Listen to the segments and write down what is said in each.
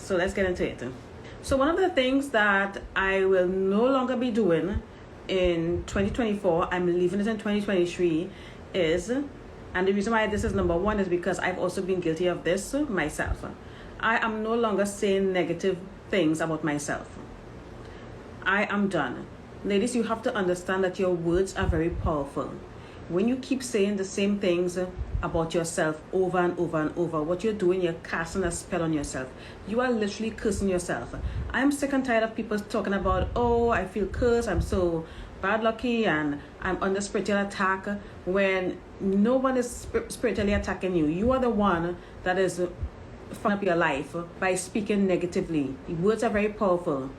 So let's get into it. So one of the things that I will no longer be doing in 2024, I'm leaving it in 2023, is, and the reason why this is number one is because I've also been guilty of this myself. I am no longer saying negative things about myself. I am done. Ladies, you have to understand that your words are very powerful. When you keep saying the same things about yourself over and over and over, what you're doing, you're casting a spell on yourself. You are literally cursing yourself. I'm sick and tired of people talking about, oh, I feel cursed, I'm so bad lucky, and I'm under spiritual attack, when no one is spiritually attacking you. You are the one that is fucking up your life by speaking negatively. Words are very powerful.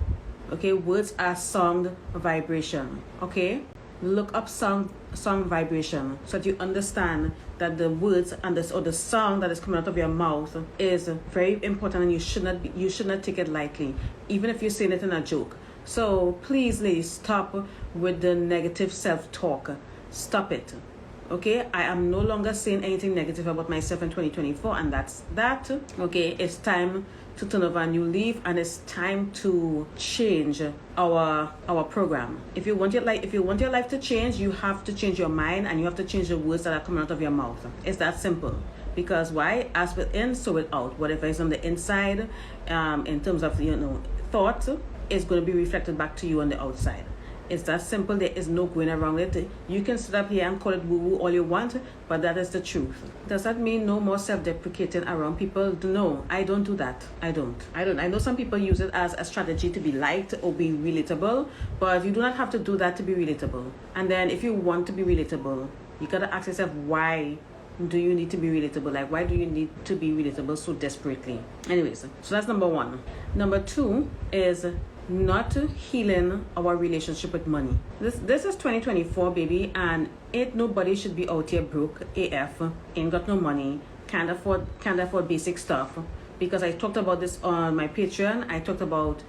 Okay, words are sound vibration. Okay, look up sound vibration so that you understand that the words and the sound that is coming out of your mouth is very important, and you should not take it lightly, even if you're saying it in a joke. So please, ladies, stop with the negative self-talk. Stop it. Okay, I am no longer saying anything negative about myself in 2024, and that's that. Okay, it's time to turn over a new leaf, and it's time to change our program. If you want your life to change, you have to change your mind, and you have to change the words that are coming out of your mouth. It's that simple. Because why? As within, so without. Whatever is on the inside, in terms of thought, is going to be reflected back to you on the outside. It's that simple. There is no going around it. You can sit up here and call it woo-woo all you want, but that is the truth. Does that mean no more self-deprecating around people? No, I don't do that. I don't. I know some people use it as a strategy to be liked or be relatable, but you do not have to do that to be relatable. And then if you want to be relatable, you gotta ask yourself, why do you need to be relatable? Like, why do you need to be relatable so desperately? Anyways, so that's number one. Number two is not healing our relationship with money. This is 2024, baby, and ain't nobody should be out here broke AF, ain't got no money, can't afford basic stuff. Because I talked about this on my Patreon. I talked about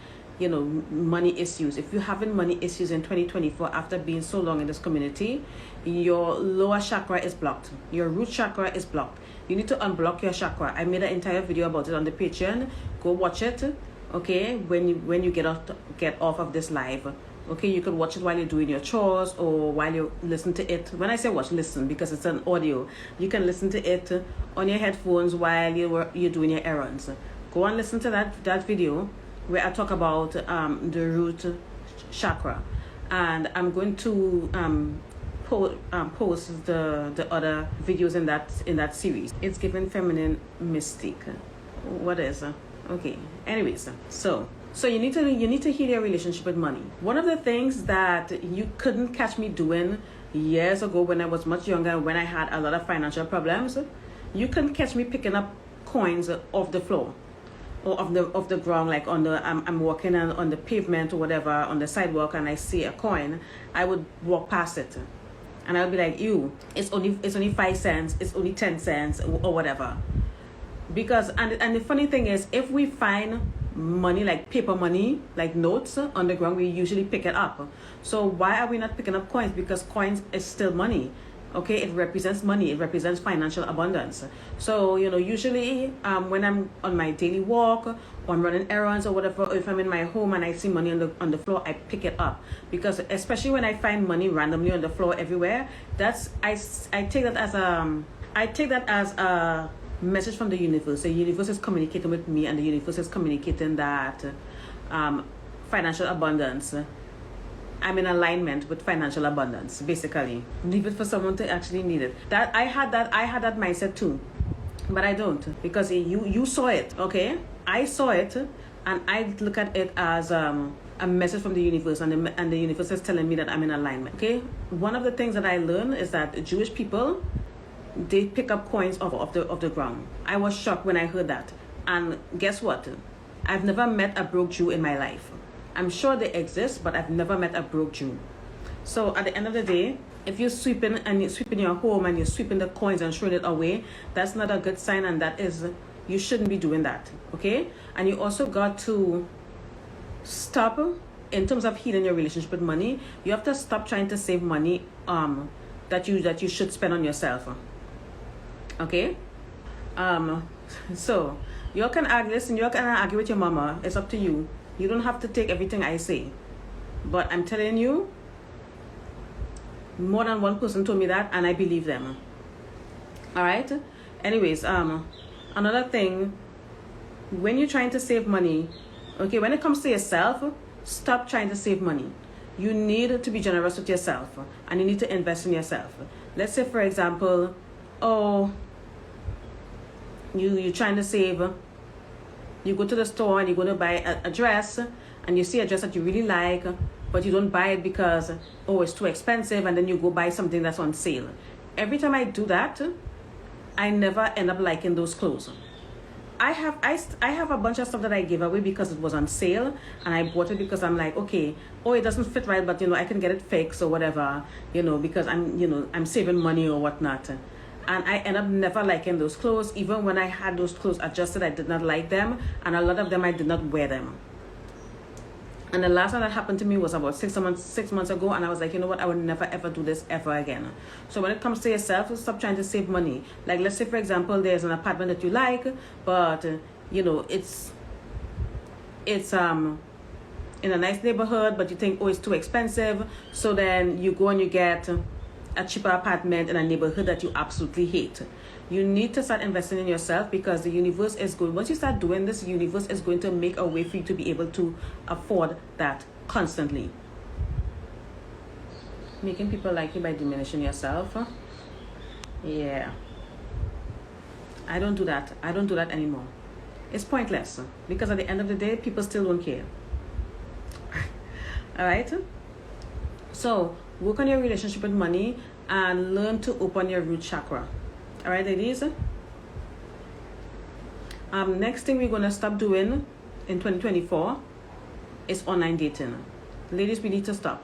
money issues. If you're having money issues in 2024 after being so long in this community, your lower chakra is blocked, your root chakra is blocked. You need to unblock your chakra. I made an entire video about it on the Patreon. Go watch it. Okay, when you get off of this live. Okay, you could watch it while you're doing your chores or while you listen to it. When I say watch, listen, because it's an audio. You can listen to it on your headphones while you're doing your errands. Go and listen to that video where I talk about the root chakra, and I'm going to post the other videos in that series. It's given feminine mystique. What is okay, anyways, so you need to heal your relationship with money. One of the things that you couldn't catch me doing years ago, when I was much younger, when I had a lot of financial problems, you couldn't catch me picking up coins off the floor or off the ground, like I'm walking on the pavement or whatever, on the sidewalk, and I see a coin. I would walk past it, and I would be like, ew, it's only 5 cents, it's only 10 cents or whatever. Because and the funny thing is, if we find money, like paper money, like notes on the ground, we usually pick it up. So why are we not picking up coins? Because coins is still money. Okay, it represents money, it represents financial abundance. So usually when I'm on my daily walk, or I'm running errands or whatever, if I'm in my home and I see money on the floor, I pick it up. Because especially when I find money randomly on the floor everywhere, I take that as a message from the universe. The universe is communicating with me, and the universe is communicating that financial abundance, I'm in alignment with financial abundance. Basically, leave it for someone to actually need it. That I had that mindset too, but I don't, because you saw it. Okay, I saw it, and I look at it as a message from the universe, and the universe is telling me that I'm in alignment. Okay, one of the things that I learned is that Jewish people, they pick up coins off the ground. I was shocked when I heard that. And guess what? I've never met a broke Jew in my life. I'm sure they exist, but I've never met a broke Jew. So at the end of the day, if you're sweeping your home and you're sweeping the coins and throwing it away, that's not a good sign, and you shouldn't be doing that. Okay? And you also got to stop, in terms of healing your relationship with money, you have to stop trying to save money that you should spend on yourself. Okay, so You can argue, listen, you can argue with your mama. It's up to you. You don't have to take everything I say. But I'm telling you, more than one person told me that, and I believe them. All right? Anyways, another thing, when you're trying to save money, okay, when it comes to yourself, stop trying to save money. You need to be generous with yourself, and you need to invest in yourself. Let's say, for example, you're trying to save. You go to the store and you're going to buy a dress, and you see a dress that you really like, but you don't buy it because, it's too expensive, and then you go buy something that's on sale. Every time I do that, I never end up liking those clothes. I have a bunch of stuff that I gave away because it was on sale, and I bought it because I'm like, okay, it doesn't fit right, but I can get it fixed or whatever, because I'm saving money or whatnot. And I end up never liking those clothes. Even when I had those clothes adjusted, I did not like them, and a lot of them I did not wear them. And the last time that happened to me was about 6 months ago, and I was like, you know what, I would never ever do this ever again. So when it comes to yourself, stop trying to save money. Like, let's say, for example, there's an apartment that you like, but it's in a nice neighborhood, but you think, it's too expensive. So then you go and you get a cheaper apartment in a neighborhood that you absolutely hate. You need to start investing in yourself, because the universe is going, once you start doing this, the universe is going to make a way for you to be able to afford that constantly. Making people like you by diminishing yourself. Yeah. I don't do that. I don't do that anymore. It's pointless, because at the end of the day, people still don't care. All right? So, work on your relationship with money and learn to open your root chakra. All right, ladies? Next thing we're going to stop doing in 2024 is online dating. Ladies, we need to stop.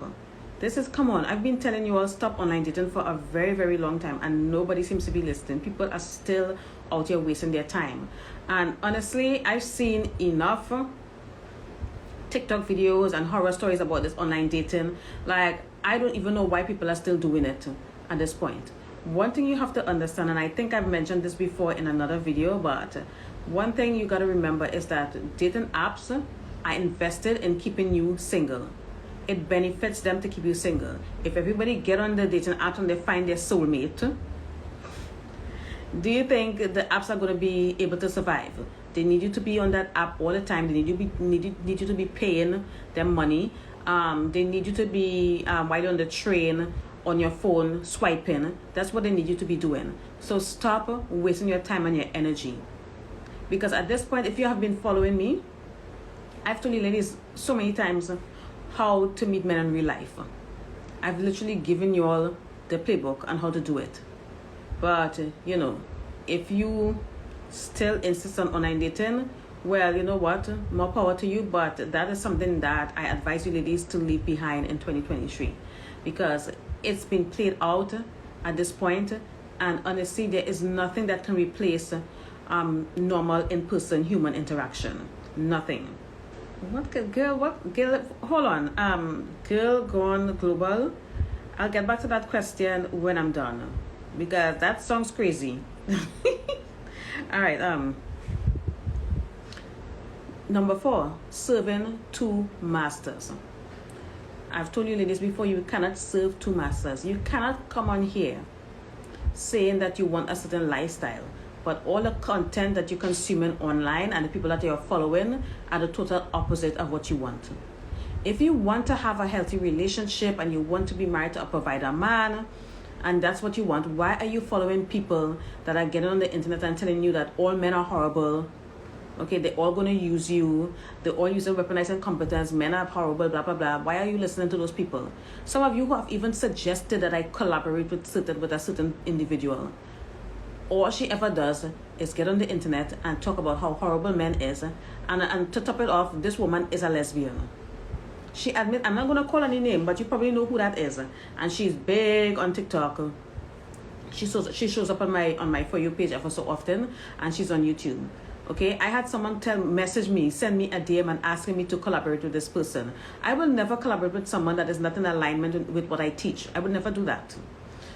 Come on, I've been telling you all stop online dating for a very, very long time, and nobody seems to be listening. People are still out here wasting their time. And honestly, I've seen enough TikTok videos and horror stories about this online dating. Like, I don't even know why people are still doing it at this point. One thing you have to understand, and I think I've mentioned this before in another video, but one thing you got to remember is that dating apps are invested in keeping you single. It benefits them to keep you single. If everybody get on the dating apps and they find their soulmate, do you think the apps are going to be able to survive? They need you to be on that app all the time. They need you to be paying them money. They need you to be while you're on the train on your phone swiping. That's what they need you to be doing. So stop wasting your time and your energy, because at this point, if you have been following me, I've told you ladies so many times how to meet men in real life. I've literally given you all the playbook on how to do it. But if you still insist on online dating, well, you know what, more power to you, but that is something that I advise you ladies to leave behind in 2023, because it's been played out at this point, and honestly, there is nothing that can replace normal in-person human interaction. Nothing. Girl, hold on. Girl gone global. I'll get back to that question when I'm done, because that sounds crazy. All right. Number 4, serving 2 masters. I've told you ladies before, you cannot serve 2 masters. You cannot come on here saying that you want a certain lifestyle, but all the content that you're consuming online and the people that you're following are the total opposite of what you want. If you want to have a healthy relationship and you want to be married to a provider man, and that's what you want, why are you following people that are getting on the internet and telling you that all men are horrible? Okay, they're all going to use you. They're all using weaponized incompetence. Men are horrible, blah, blah, blah. Why are you listening to those people? Some of you who have even suggested that I collaborate with a certain individual. All she ever does is get on the internet and talk about how horrible men is. And to top it off, this woman is a lesbian. She admits, I'm not going to call any name, but you probably know who that is. And she's big on TikTok. She shows up on my For You page ever so often. And she's on YouTube. Okay, I had someone message me, send me a DM and asking me to collaborate with this person. I will never collaborate with someone that is not in alignment with what I teach. I would never do that.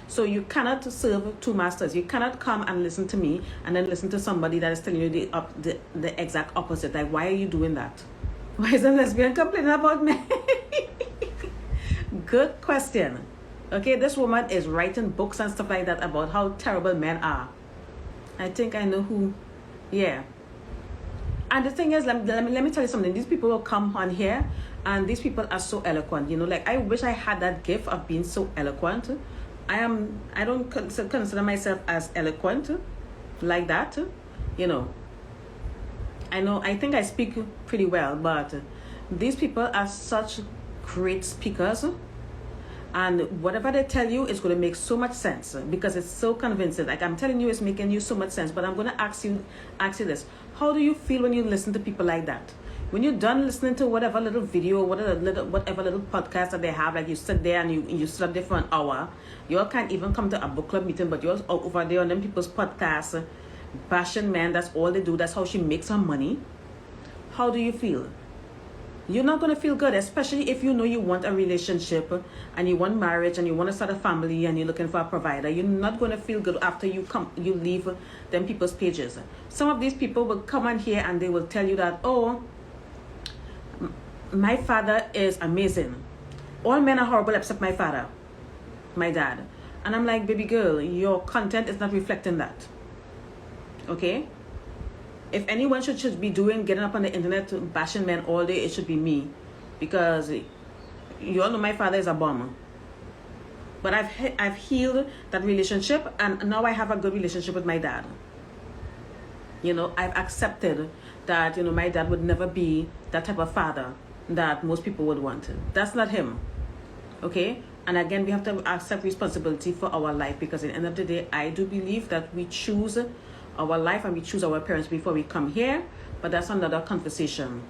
So you cannot serve two masters. You cannot come and listen to me and then listen to somebody that is telling you the exact opposite. Like, why are you doing that? Why is a lesbian complaining about me? Good question. Okay, this woman is writing books and stuff like that about how terrible men are. I think I know who. Yeah. And the thing is, let me tell you something. These people will come on here, and these people are so eloquent. You know, like, I wish I had that gift of being so eloquent. I don't consider myself as eloquent like that. You know, I think I speak pretty well, but these people are such great speakers. And whatever they tell you is going to make so much sense because it's so convincing. Like, I'm telling you, it's making you so much sense. But I'm going to ask you this. How do you feel when you listen to people like that? When you're done listening to whatever little video, whatever little podcast that they have, like you sit there and you sit up there for an hour, you all can't even come to a book club meeting, but you're over there on them people's podcasts, bashing men. That's all they do. That's how she makes her money. How do you feel? You're not going to feel good, especially if you know you want a relationship and you want marriage and you want to start a family and you're looking for a provider. You're not going to feel good after you leave them people's pages. Some of these people will come on here and they will tell you that, oh, my father is amazing. All men are horrible except my father, my dad. And I'm like, baby girl, your content is not reflecting that. Okay? If anyone should be getting up on the internet bashing men all day, it should be me. Because you all know my father is a bum. But I've healed that relationship, and now I have a good relationship with my dad. You know, I've accepted that, my dad would never be that type of father that most people would want. That's not him. Okay? And again, we have to accept responsibility for our life, because at the end of the day, I do believe that we choose our life and we choose our parents before we come here, but that's another conversation.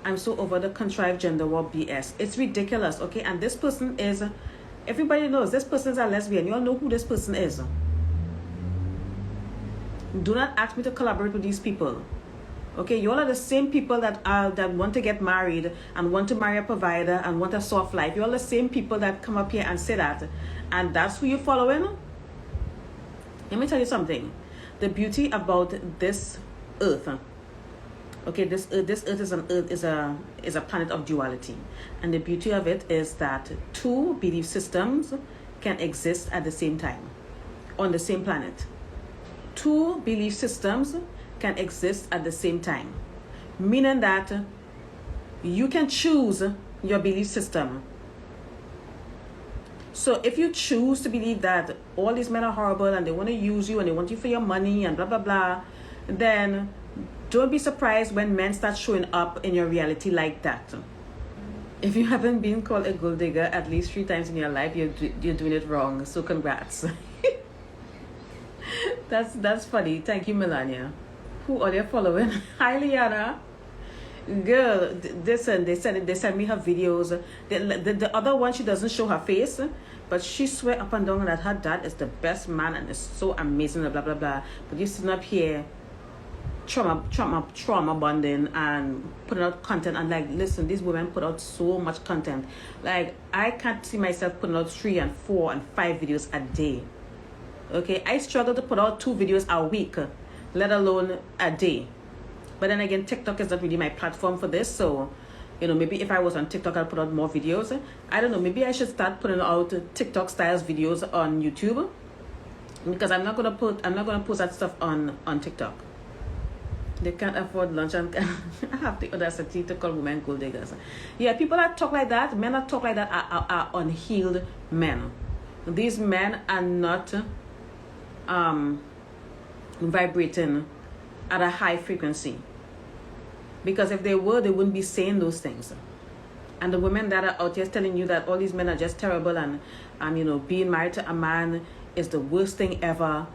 I'm so over the contrived gender war BS. It's ridiculous, okay? And this person is, everybody knows this person is a lesbian. You all know who this person is. Do not ask me to collaborate with these people. Okay, you all are the same people that want to get married and want to marry a provider and want a soft life. You're all the same people that come up here and say that. And that's who you're following? Let me tell you something. The beauty about this earth, okay, this earth is a planet of duality, and the beauty of it is that two belief systems can exist at the same time on the same planet. Two belief systems can exist at the same time, meaning that you can choose your belief system. So if you choose to believe that all these men are horrible and they want to use you and they want you for your money and blah, blah, blah, then don't be surprised when men start showing up in your reality like that. If you haven't been called a gold digger at least 3 times in your life, you're doing it wrong. So congrats. That's funny. Thank you, Melania. Who are they following? Hi, Liana. Girl, listen, they send me her videos. The other one, she doesn't show her face, but she swear up and down that her dad is the best man and is so amazing and blah blah blah. But you sitting up here trauma bonding and putting out content, and like, listen, these women put out so much content. Like, I can't see myself putting out 3 and 4 and 5 videos a day. Okay, I struggle to put out 2 videos a week, let alone a day. But then again, TikTok is not really my platform for this. So, maybe if I was on TikTok, I'll put out more videos. I don't know. Maybe I should start putting out TikTok styles videos on YouTube, because I'm not gonna post that stuff on TikTok. They can't afford lunch and I have the audacity to call women gold diggers. Yeah, people that talk like that, men that talk like that are unhealed men. These men are not vibrating at a high frequency, because if they were, they wouldn't be saying those things. And the women that are out here telling you that all these men are just terrible and being married to a man is the worst thing ever.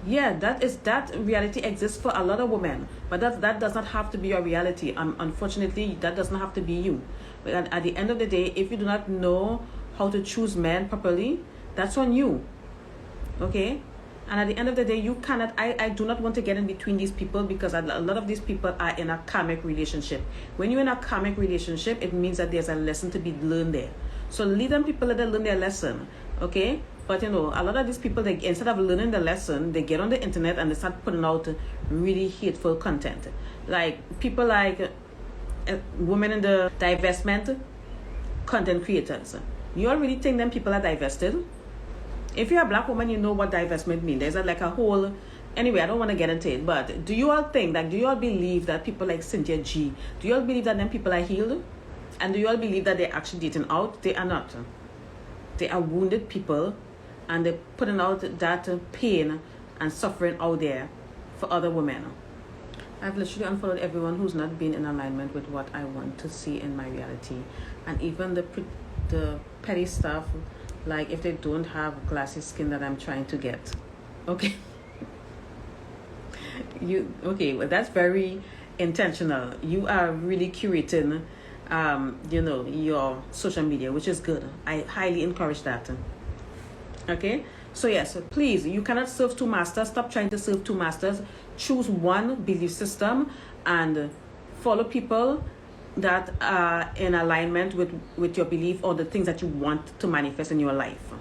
Yeah, that reality exists for a lot of women, but that does not have to be your reality. Unfortunately, that does not have to be you. But at the end of the day, if you do not know how to choose men properly, that's on you. Okay? And at the end of the day, you cannot, I do not want to get in between these people, because a lot of these people are in a karmic relationship. When you're in a karmic relationship, it means that there's a lesson to be learned there. So leave them people, let them learn their lesson. Okay, but you know, a lot of these people, they, instead of learning the lesson, they get on the internet and they start putting out really hateful content. Like people like women in the divestment content creators. You all really think them people are divested? If you're a black woman, you know what divestment means. There's like a whole, anyway, I don't want to get into it, but do you all think, like, do you all believe that people like Cynthia G, do you all believe that them people are healed? And do you all believe that they're actually dating out? They are not. They are wounded people, and they're putting out that pain and suffering out there for other women. I've literally unfollowed everyone who's not been in alignment with what I want to see in my reality. And even the petty stuff, like if they don't have glassy skin that I'm trying to get. Okay. Okay, well, that's very intentional. You are really curating you know, your social media, which is good. I highly encourage that. Okay, so yes, please, you cannot serve two masters. Stop trying to serve two masters. Choose one belief system and follow people that are in alignment with your belief or the things that you want to manifest in your life.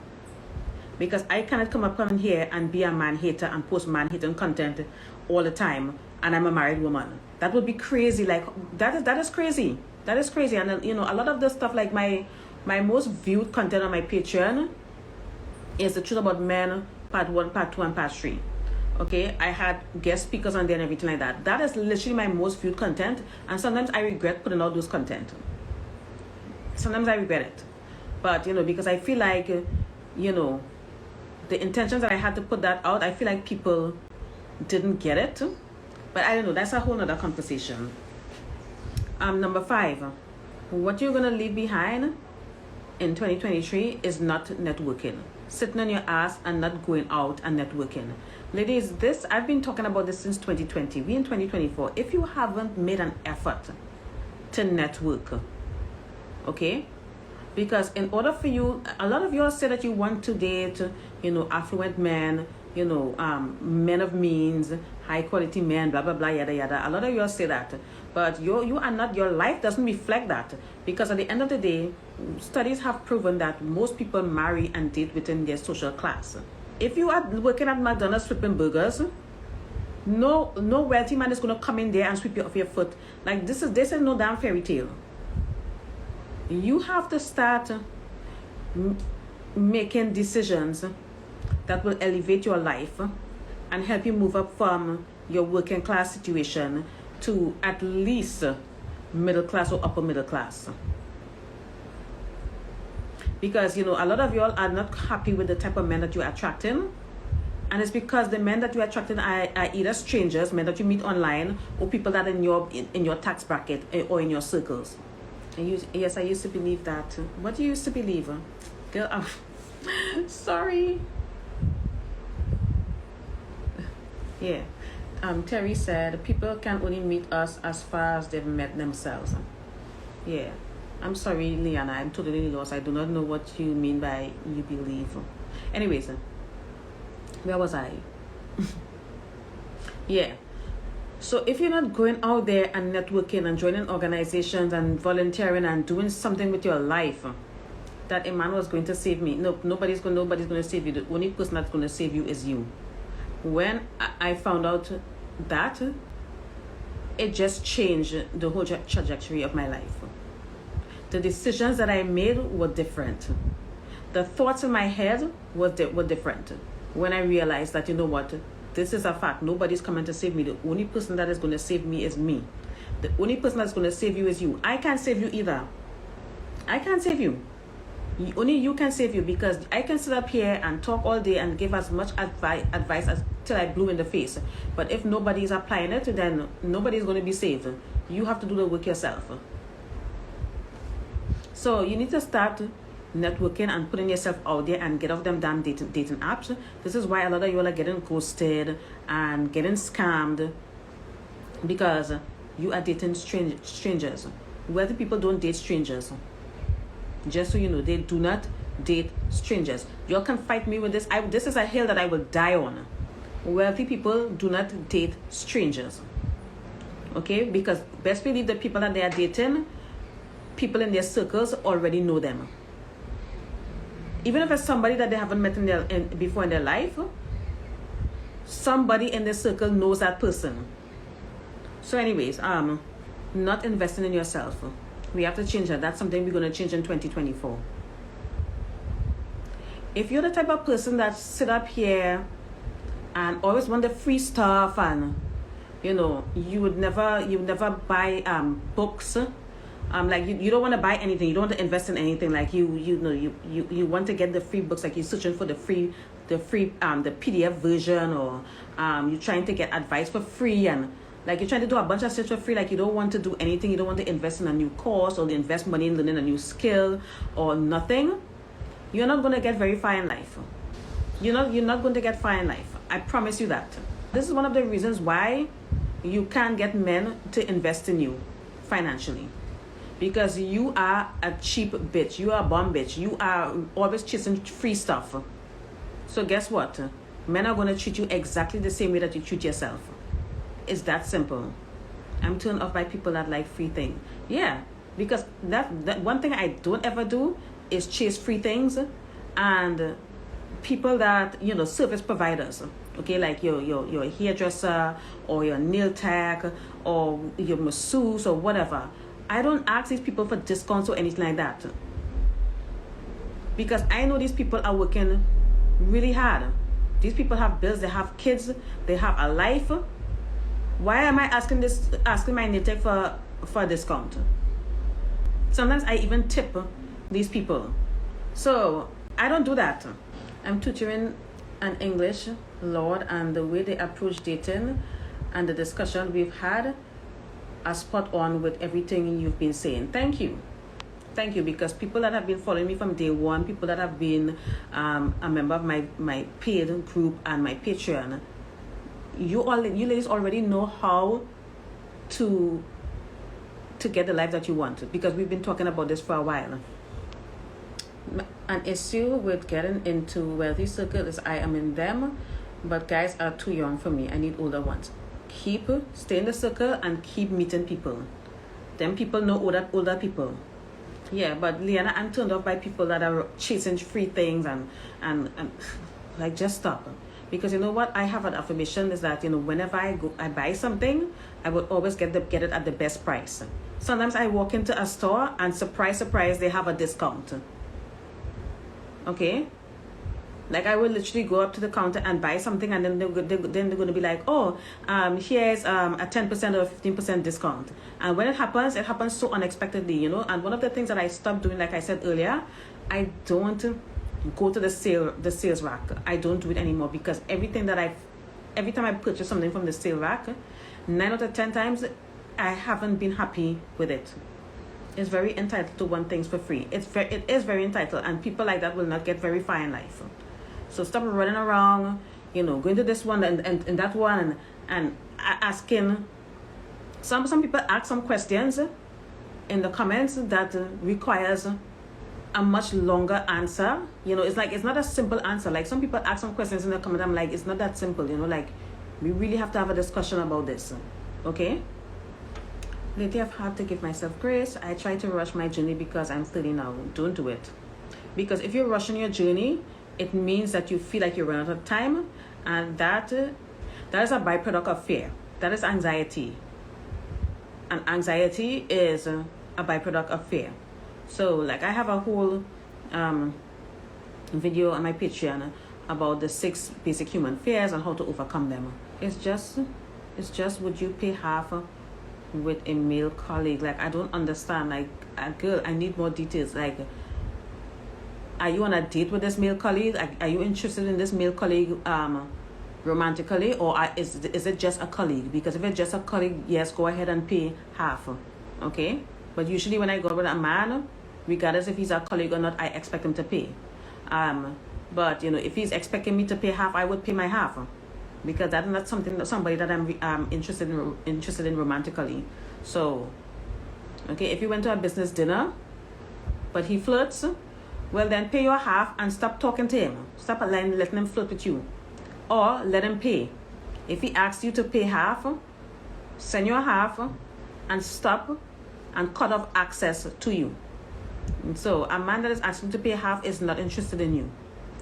Because I cannot come up on here and be a man hater and post man hating content all the time, and I'm a married woman. That would be crazy. Like that is crazy. That is crazy. And you know, a lot of the stuff, like my most viewed content on my Patreon is the truth about men, part 1, part 2, and part 3. Okay, I had guest speakers on there and everything like that. That is literally my most viewed content, and sometimes I regret putting out those content. Sometimes I regret it, but you know, because I feel like, you know, the intentions that I had to put that out, I feel like people didn't get it. But I don't know, that's a whole nother conversation. Number 5, what you're gonna leave behind in 2023 is not networking. Sitting on your ass and not going out and networking. Ladies, I've been talking about this since 2020. We in 2024. If you haven't made an effort to network, okay? Because in order for you, a lot of you all say that you want to date, you know, affluent men, you know, men of means, high quality men, blah blah blah, yada yada. A lot of you all say that, but you are not. Your life doesn't reflect that, because at the end of the day, studies have proven that most people marry and date within their social class. If you are working at McDonald's flipping burgers, no wealthy man is gonna come in there and sweep you off your foot. Like this is no damn fairy tale. You have to start making decisions that will elevate your life and help you move up from your working class situation to at least middle class or upper middle class. Because, you know, a lot of y'all are not happy with the type of men that you're attracting. And it's because the men that you're attracting are either strangers, men that you meet online, or people that are in your tax bracket or in your circles. Yes, I used to believe that. What do you used to believe? Girl, sorry. Yeah. Terry said, people can only meet us as far as they've met themselves. Yeah. I'm sorry, Liana. I'm totally lost. I do not know what you mean by you believe. Anyways, where was I? Yeah. So if you're not going out there and networking and joining organizations and volunteering and doing something with your life, that a man was going to save me. No, nobody's going to save you. The only person that's going to save you is you. When I found out that, it just changed the whole trajectory of my life. The decisions that I made were different. The thoughts in my head were different. When I realized that, you know what, this is a fact. Nobody's coming to save me. The only person that is going to save me is me. The only person that's going to save you is you. I can't save you either. I can't save you. Only you can save you, because I can sit up here and talk all day and give as much advice as till I blue in the face. But if nobody is applying it, then nobody is going to be saved. You have to do the work yourself. So you need to start networking and putting yourself out there and get off them damn dating apps. This is why a lot of you are getting ghosted and getting scammed, because you are dating strangers. Wealthy people don't date strangers. Just so you know, they do not date strangers. Y'all can fight me with this. This is a hill that I will die on. Wealthy people do not date strangers. Okay? Because best believe the people that they are dating, people in their circles already know them. Even if it's somebody that they haven't met before in their life, somebody in the circle knows that person. So anyways, not investing in yourself. We have to change that. That's something we're going to change in 2024. If you're the type of person that sit up here and always want the free stuff, and you would never buy books, like you don't want to buy anything, you don't want to invest in anything, like you want to get the free books, like you're searching for the PDF version, or you're trying to get advice for free, and like you're trying to do a bunch of stuff for free, like you don't want to do anything, you don't want to invest in a new course or invest money in learning a new skill or nothing, you're not going to get very far in life. You're not going to get far in life. I promise you that. This is one of the reasons why you can't get men to invest in you financially. Because you are a cheap bitch. You are a bum bitch. You are always chasing free stuff. So guess what? Men are going to treat you exactly the same way that you treat yourself. It's that simple. I'm turned off by people that like free things. Yeah, because that one thing I don't ever do is chase free things, and people that service providers. Okay, like your hairdresser or your nail tech or your masseuse or whatever. I don't ask these people for discounts or anything like that, because I know these people are working really hard. These people have bills, they have kids, they have a life. Why am I asking my nail tech for a discount? Sometimes I even tip these people. So I don't do that. I'm tutoring an English, Lord, and the way they approach dating and the discussion we've had are spot on with everything you've been saying. Thank you, because people that have been following me from day one, people that have been a member of my paid group and my Patreon, you ladies already know how to get the life that you want, because we've been talking about this for a while. An issue with getting into wealthy circles is I am in them, but guys are too young for me. I need older ones. Stay in the circle and keep meeting people. Them people know older people. Yeah, but Liana, I'm turned off by people that are chasing free things and like, just stop. Because you know what? I have an affirmation is that whenever I buy something, I would always get it at the best price. Sometimes I walk into a store and surprise, they have a discount. Okay, like I will literally go up to the counter and buy something, and then they're going to be like, oh, here's a 10% or 15% discount. And when it happens so unexpectedly, And one of the things that I stopped doing, like I said earlier, I don't go to the sales rack. I don't do it anymore, because every time I purchase something from the sale rack, 9 out of 10 times I haven't been happy with it. It's very entitled to want things for free. It is very entitled, and people like that will not get very far in life. So stop running around, going to this one and that one and asking. Some people ask some questions in the comments that requires a much longer answer. It's not a simple answer. Like, some people ask some questions in the comment, I'm like, it's not that simple. Like, we really have to have a discussion about this. Okay? Lately, I've had to give myself grace. I try to rush my journey because I'm 30 now. Don't do it. Because if you're rushing your journey, it means that you feel like you're running out of time. And that is a byproduct of fear. That is anxiety. And anxiety is a byproduct of fear. So, like, I have a whole video on my Patreon about the 6 basic human fears and how to overcome them. It's just would you pay half with a male colleague? Like, I don't understand. Like, girl, I need more details. Like, are you on a date with this male colleague? Are you interested in this male colleague romantically, or is it just a colleague? Because if it's just a colleague, yes, go ahead and pay half. Okay? But usually when I go with a man, regardless if he's a colleague or not, I expect him to pay. But if he's expecting me to pay half, I would pay my half, because that's not somebody that I'm interested in romantically. So, okay, if you went to a business dinner, but he flirts, well, then pay your half and stop talking to him. Stop letting him flirt with you, or let him pay. If he asks you to pay half, send your half and stop and cut off access to you. So a man that is asking to pay half is not interested in you.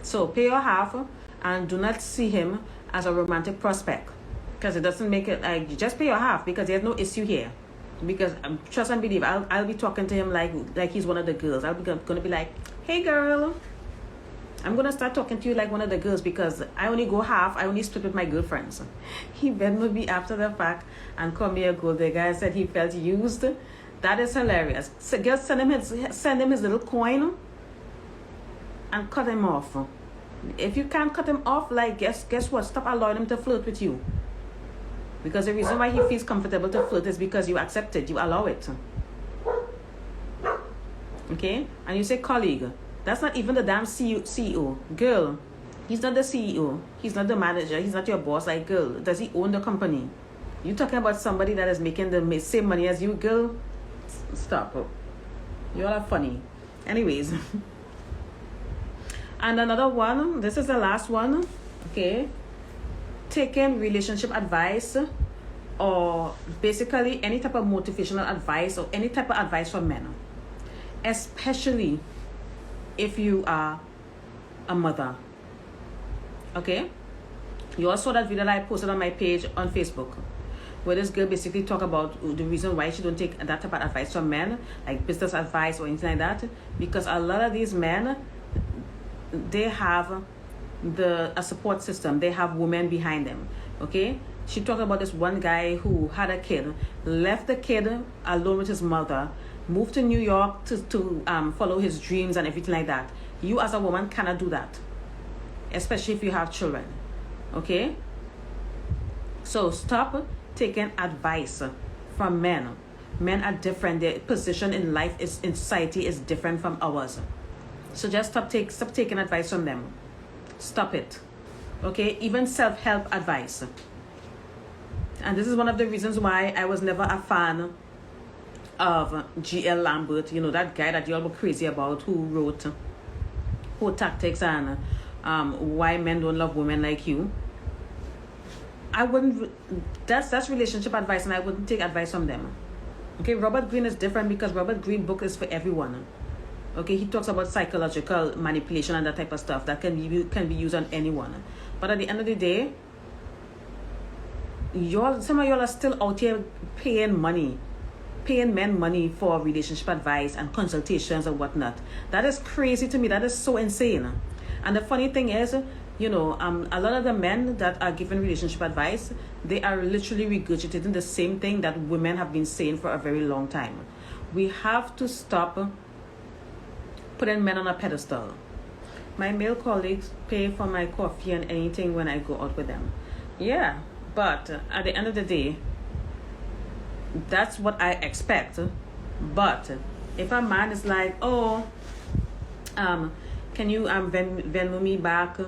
So pay your half and do not see him as a romantic prospect, because it doesn't make it like, just pay your half, because there's no issue here. Because trust and believe, I'll be talking to him like he's one of the girls. I'll be gonna be like, hey girl, I'm gonna start talking to you like one of the girls, because I only go half. I only split with my girlfriends. He Venmoed me after the fact and called me a gold digger. I said he felt used. That is hilarious. So girls, send him his little coin and cut him off. If you can't cut him off, like guess what? Stop allowing him to flirt with you. Because the reason why he feels comfortable to flirt is because you accept it, you allow it. Okay? And you say colleague. That's not even the damn CEO. Girl, he's not the CEO. He's not the manager. He's not your boss. Like, girl, does he own the company? You talking about somebody that is making the same money as you, girl? Stop. You all are funny. Anyways. And another one. This is the last one. Okay? Taking relationship advice, or basically any type of motivational advice or any type of advice from men, especially if you are a mother. Okay, you all saw that video that I posted on my page on Facebook, where this girl basically talk about the reason why she don't take that type of advice from men, like business advice or anything like that, because a lot of these men, they have a support system. They have women behind them. Okay, she talked about this one guy who had a kid, left the kid alone with his mother, moved to New York to follow his dreams and everything like that. You as a woman cannot do that, especially if you have children. Okay, so stop taking advice from men. Men are different. Their position in life in society is different from ours. So just stop taking advice from them. Stop it. Okay, even self-help advice. And this is one of the reasons why I was never a fan of G.L. Lambert, you know, that guy that you all were crazy about, who wrote Tactics and Why Men Don't Love Women Like You. I wouldn't, that's relationship advice, and I wouldn't take advice from them. Okay, Robert Greene is different, because Robert Greene book is for everyone. Okay, he talks about psychological manipulation and that type of stuff that can be used on anyone. But at the end of the day, some of y'all are still out here paying men money for relationship advice and consultations and whatnot. That is crazy to me. That is so insane. And the funny thing is, you know, a lot of the men that are giving relationship advice, they are literally regurgitating the same thing that women have been saying for a very long time. We have to stop putting men on a pedestal. My male colleagues pay for my coffee and anything when I go out with them. Yeah, but at the end of the day, that's what I expect. But if a man is like, oh, can you Venmo me back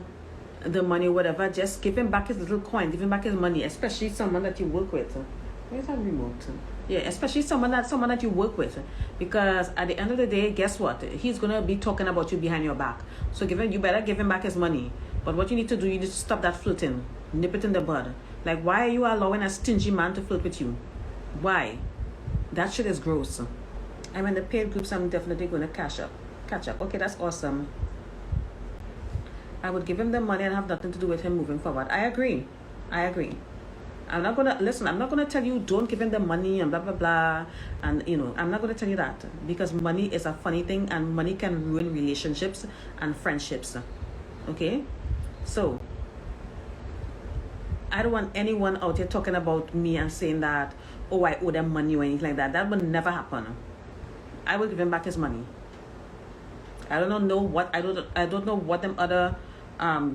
the money, whatever, just give him back his little coin, give him back his money, especially someone that you work with. Where's that remote? Yeah, especially someone that you work with, because at the end of the day, guess what? He's gonna be talking about you behind your back. So you better give him back his money. But what you need to do, you need to stop that flirting, nip it in the bud. Like, why are you allowing a stingy man to flirt with you? Why? That shit is gross. I'm in the paid groups. I'm definitely gonna catch up. Okay, that's awesome. I would give him the money and have nothing to do with him moving forward. I agree. I'm not gonna tell you don't give him the money and blah blah blah, and you know, I'm not gonna tell you that, because money is a funny thing, and money can ruin relationships and friendships. Okay, so I don't want anyone out here talking about me and saying that, oh, I owe them money or anything like that. That will never happen. I will give him back his money. I don't know what them other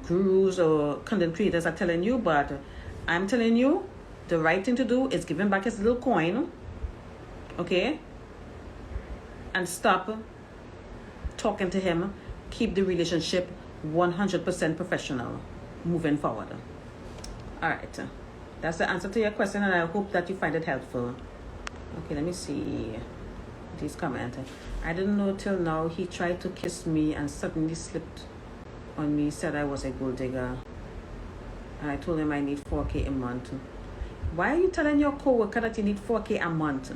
gurus or content creators are telling you, but I'm telling you, the right thing to do is give him back his little coin, okay? And stop talking to him. Keep the relationship 100% professional moving forward. All right. That's the answer to your question, and I hope that you find it helpful. Okay, let me see these comments. I didn't know till now he tried to kiss me and suddenly slipped on me, said I was a gold digger. And I told him I need 4K a month. Why are you telling your coworker that you need 4K a month?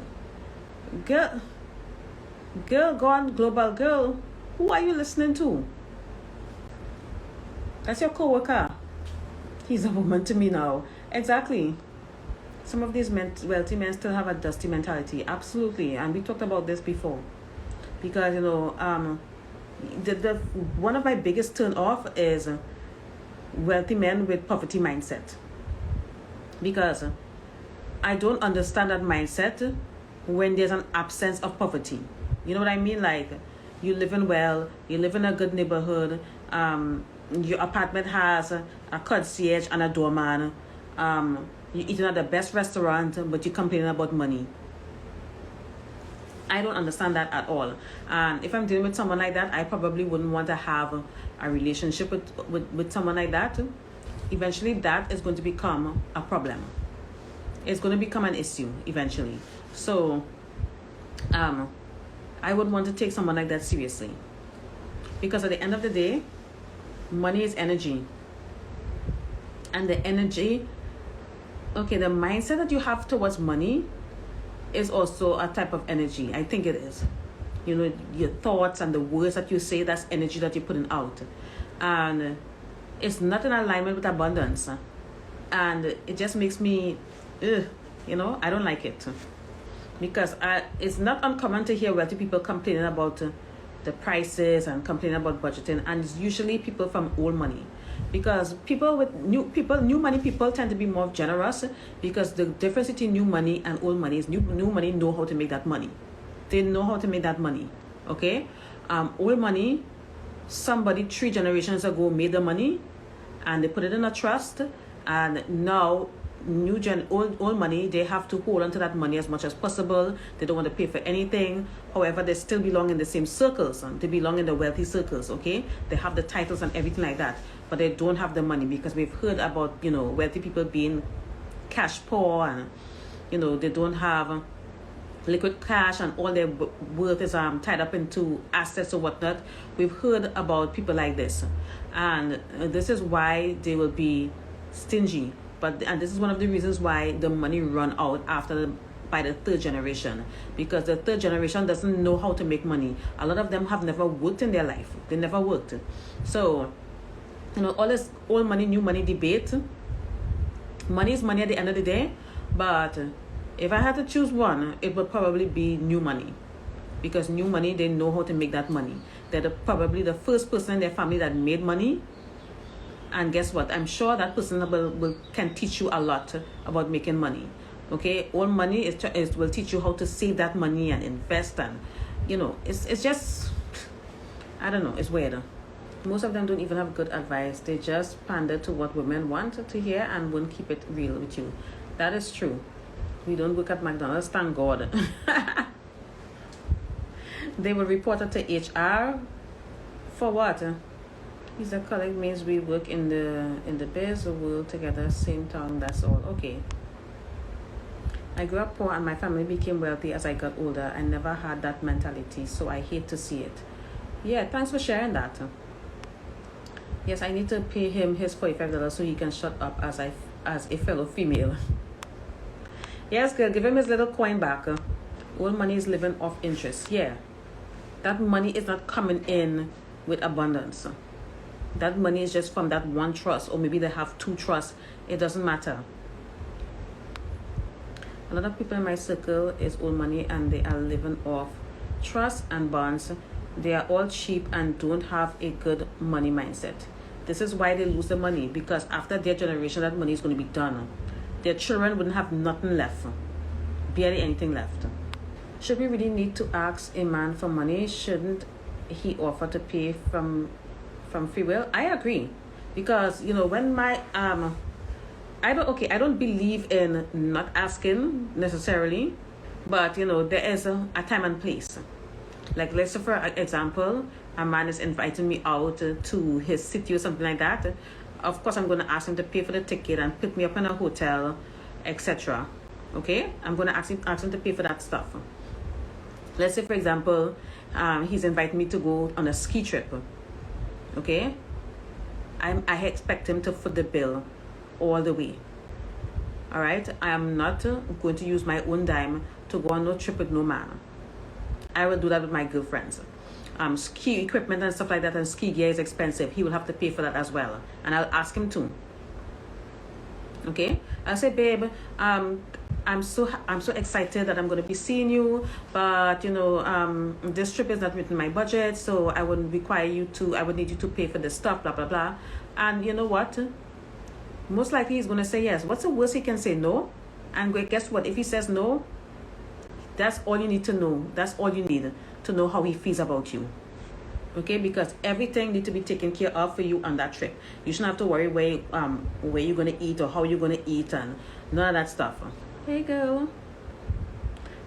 Girl, Girl gone global, girl, who are you listening to? That's your co-worker. He's a woman to me now. Exactly. Some of these wealthy men still have a dusty mentality. Absolutely. And we talked about this before. Because, the one of my biggest turn off is wealthy men with poverty mindset. Because I don't understand that mindset when there's an absence of poverty. You know what I mean? Like, you living well, you live in a good neighborhood, your apartment has a concierge and a doorman, you're eating at the best restaurant, but you're complaining about money. I don't understand that at all. And if I'm dealing with someone like that, I probably wouldn't want to have a relationship with someone like that. Eventually, that is going to become a problem. It's going to become an issue eventually. So, I would want to take someone like that seriously. Because at the end of the day, money is energy. And the energy, the mindset that you have towards money is also a type of energy. I think it is. Your thoughts and the words that you say, that's energy that you're putting out. And it's not in alignment with abundance. And it just makes me, I don't like it. Because it's not uncommon to hear wealthy people complaining about the prices and complaining about budgeting. And it's usually people from old money. Because people with new money people tend to be more generous, because the difference between new money and old money is new money know how to make that money. They know how to make that money. Okay? Old money, somebody 3 generations ago made the money and they put it in a trust, and now old money, they have to hold on to that money as much as possible. They don't want to pay for anything. However, they still belong in the same circles. They belong in the wealthy circles. Okay? They have the titles and everything like that, but they don't have the money, because we've heard about wealthy people being cash poor, and they don't have liquid cash, and all their worth is tied up into assets or whatnot. We've heard about people like this, and this is why they will be stingy. And this is one of the reasons why the money run out by the 3rd generation, because the 3rd generation doesn't know how to make money. A lot of them have never worked in their life. They never worked. So, all this old money, new money debate, money is money at the end of the day. But if I had to choose one, it would probably be new money. Because new money, they know how to make that money. They're probably the first person in their family that made money. And guess what? I'm sure that person can teach you a lot about making money. Okay? Old money will teach you how to save that money and invest. And, it's just, I don't know. It's weird. Most of them don't even have good advice. They just pander to what women want to hear and won't keep it real with you. That is true. We don't work at McDonald's, thank God. They will report it to HR. For what? He's a colleague, means we work in the biz or work together, same town, that's all. Okay. I grew up poor and my family became wealthy as I got older. I never had that mentality, so I hate to see it. Yeah, thanks for sharing that. Yes, I need to pay him his $45 so he can shut up as a fellow female. Yes, girl, give him his little coin back. Old money is living off interest. Yeah. That money is not coming in with abundance. That money is just from that one trust, or maybe they have 2 trusts. It doesn't matter. A lot of people in my circle is old money and they are living off trust and bonds. They are all cheap and don't have a good money mindset. This is why they lose the money, because after their generation, that money is going to be done. Their children wouldn't have nothing left. Barely anything left. Should we really need to ask a man for money? Shouldn't he offer to pay from free will? I agree, because when my I don't believe in not asking necessarily, but there is a time and place. Like, let's say for example, a man is inviting me out to his city or something like that. Of course, I'm going to ask him to pay for the ticket and put me up in a hotel, etc. Okay, I'm going to ask him to pay for that stuff. Let's say, for example, he's inviting me to go on a ski trip. Okay, I expect him to foot the bill all the way. All right, I am not going to use my own dime to go on no trip with no man. I will do that with my girlfriends. Ski equipment and stuff like that, and ski gear is expensive. He will have to pay for that as well, and I'll ask him to. Okay, I'll say, babe, I'm so excited that I'm going to be seeing you, but you know, this trip is not within my budget, so I would require you to, I would need you to pay for this stuff, blah blah blah. And you know what? Most likely he's going to say yes. What's the worst he can say? No. And guess what? If he says no, that's all you need to know. That's all you need to know how he feels about you. Okay, because everything needs to be taken care of for you on that trip. You shouldn't have to worry where you're gonna eat or how you're gonna eat and none of that stuff. Hey girl,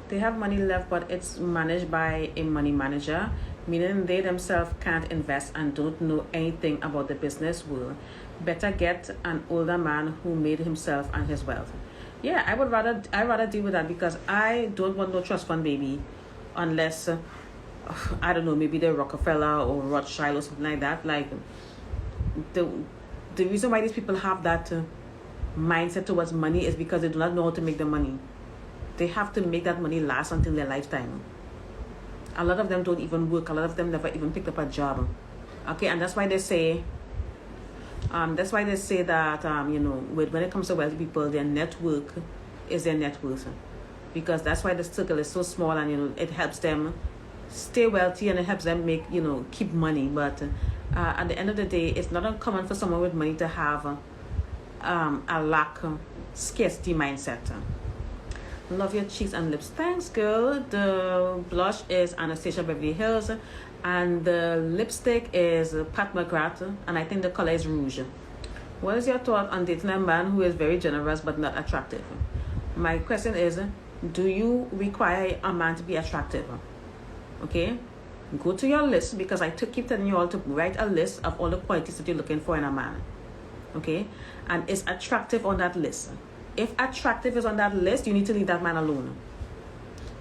they have money left, but it's managed by a money manager, meaning they themselves can't invest and don't know anything about the business world. Better get an older man who made himself and his wealth. Yeah, I'd rather deal with that, because I don't want no trust fund baby, unless I don't know, maybe they're Rockefeller or Rothschild or something like that. Like the reason why these people have that mindset towards money is because they do not know how to make the money. They have to make that money last until their lifetime. A lot of them don't even work. A lot of them never even picked up a job. Okay, and that's why they say that you know, when it comes to wealthy people, their network is their net worth, because that's why the circle is so small, and you know, it helps them stay wealthy and it helps them make, you know, keep money. But at the end of the day, it's not uncommon for someone with money to have a lack scarcity mindset. Love your cheeks and lips. Thanks, girl. The blush is Anastasia Beverly Hills, and the lipstick is Pat McGrath, and I think the color is Rouge. What is your thought on dating a man who is very generous but not attractive? My question is, do you require a man to be attractive? Okay, go to your list, because I keep telling you all to write a list of all the qualities that you're looking for in a man. Okay, and is attractive on that list. If attractive is on that list, you need to leave that man alone.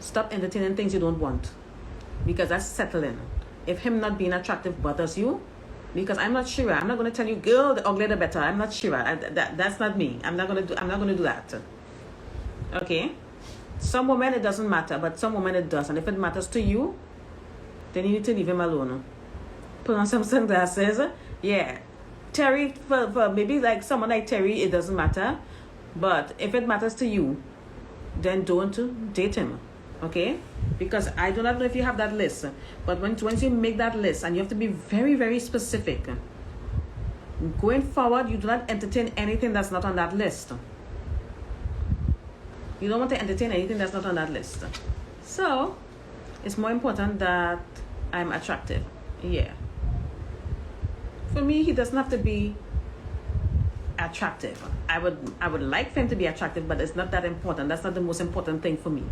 Stop entertaining things you don't want, because that's settling. If him not being attractive bothers you, because I'm not sure. I'm not going to tell you, girl, the uglier the better. I'm not sure. That's not me. I'm not going to do that. Okay, some women it doesn't matter, but some women it does, and if it matters to you, then you need to leave him alone. Put on some sunglasses. Yeah, Terry, for maybe like someone like Terry, it doesn't matter. But if it matters to you, then don't date him. Okay? Because I do not know if you have that list. But once you make that list, and you have to be very, very specific. Going forward, you do not entertain anything that's not on that list. You don't want to entertain anything that's not on that list. So, it's more important that I'm attractive. Yeah. For me, he doesn't have to be attractive. I would like for him to be attractive, but it's not that important. That's not the most important thing for me.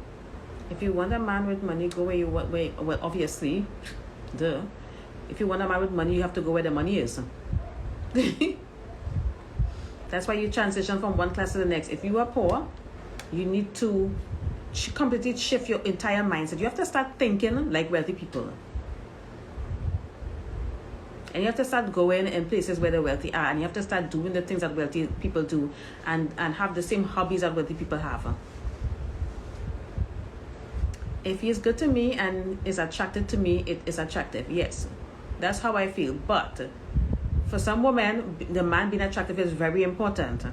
If you want a man with money, go where you want. Well, obviously, duh. If you want a man with money, you have to go where the money is. That's why you transition from one class to the next. If you are poor, you need to completely shift your entire mindset. You have to start thinking like wealthy people. And you have to start going in places where the wealthy are. And you have to start doing the things that wealthy people do. And have the same hobbies that wealthy people have. If he is good to me and is attracted to me, it is attractive. Yes. That's how I feel. But for some women, the man being attractive is very important.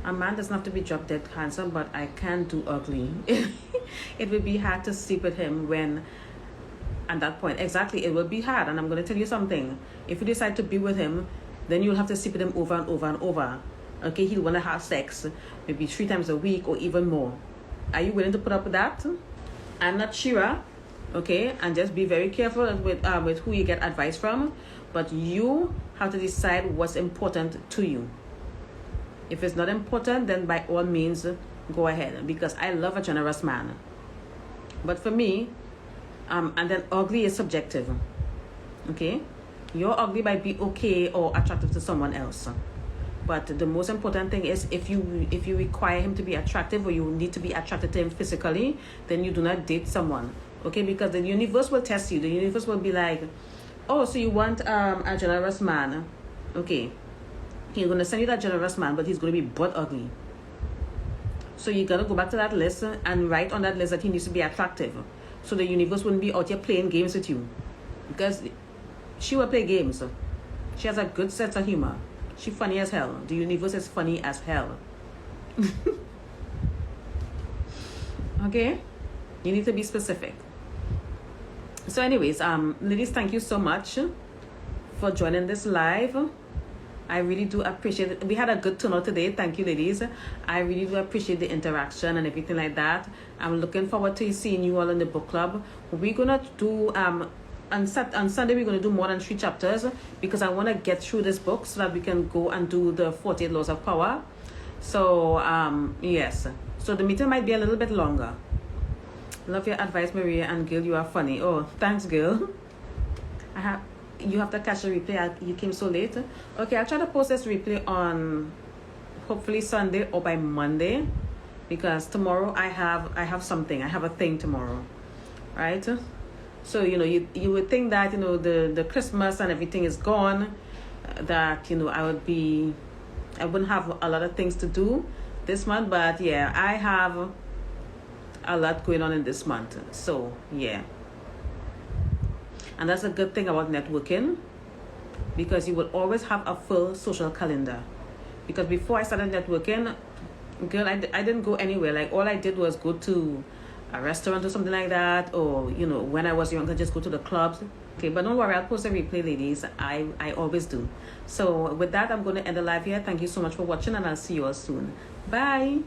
A man doesn't have to be drop dead handsome, but I can do ugly. It would be hard to sleep with him when... At that point, exactly, it will be hard. And I'm going to tell you something. If you decide to be with him, then you'll have to sleep with him over and over and over. Okay, he'll want to have sex maybe 3 times a week or even more. Are you willing to put up with that? I'm not sure. Okay, and just be very careful with who you get advice from. But you have to decide what's important to you. If it's not important, then by all means, go ahead. Because I love a generous man. But for me, and then ugly is subjective. Okay, your ugly might be okay or attractive to someone else, but the most important thing is if you require him to be attractive, or you need to be attracted to him physically, then you do not date someone. Okay, because the universe will test you. The universe will be like, oh, so you want a generous man? Okay, he's gonna send you that generous man, but he's gonna be butt ugly. So you gotta go back to that list and write on that list that he needs to be attractive. so the universe wouldn't be out here playing games with you, because she will play games. She has a good sense of humor. She funny as hell. The universe is funny as hell. Okay, you need to be specific. So anyways, ladies, thank you so much for joining this live. I really do appreciate it. We had a good turnout today. Thank you, ladies. I really do appreciate the interaction and everything like that. I'm looking forward to seeing you all in the book club. We're gonna do on Sunday we're gonna do more than 3 chapters, because I want to get through this book so that we can go and do the 48 laws of power. So yes, so the meeting might be a little bit longer. Love your advice, Maria, and Gil, you are funny. Oh, thanks, Gil. You have to catch the replay. You came so late. Okay, I'll try to post this replay on hopefully Sunday or by Monday, because tomorrow I have something. I have a thing tomorrow, right? So you would think that the Christmas and everything is gone, that I wouldn't have a lot of things to do this month, but yeah, I have a lot going on in this month. So yeah, and that's a good thing about networking, because you will always have a full social calendar. Because before I started networking, girl, I didn't go anywhere. Like, all I did was go to a restaurant or something like that, or when I was younger, just go to the clubs. Okay, but don't worry, I'll post a replay, ladies. I always do. So with that, I'm going to end the live here. Thank you so much for watching, and I'll see you all soon. Bye.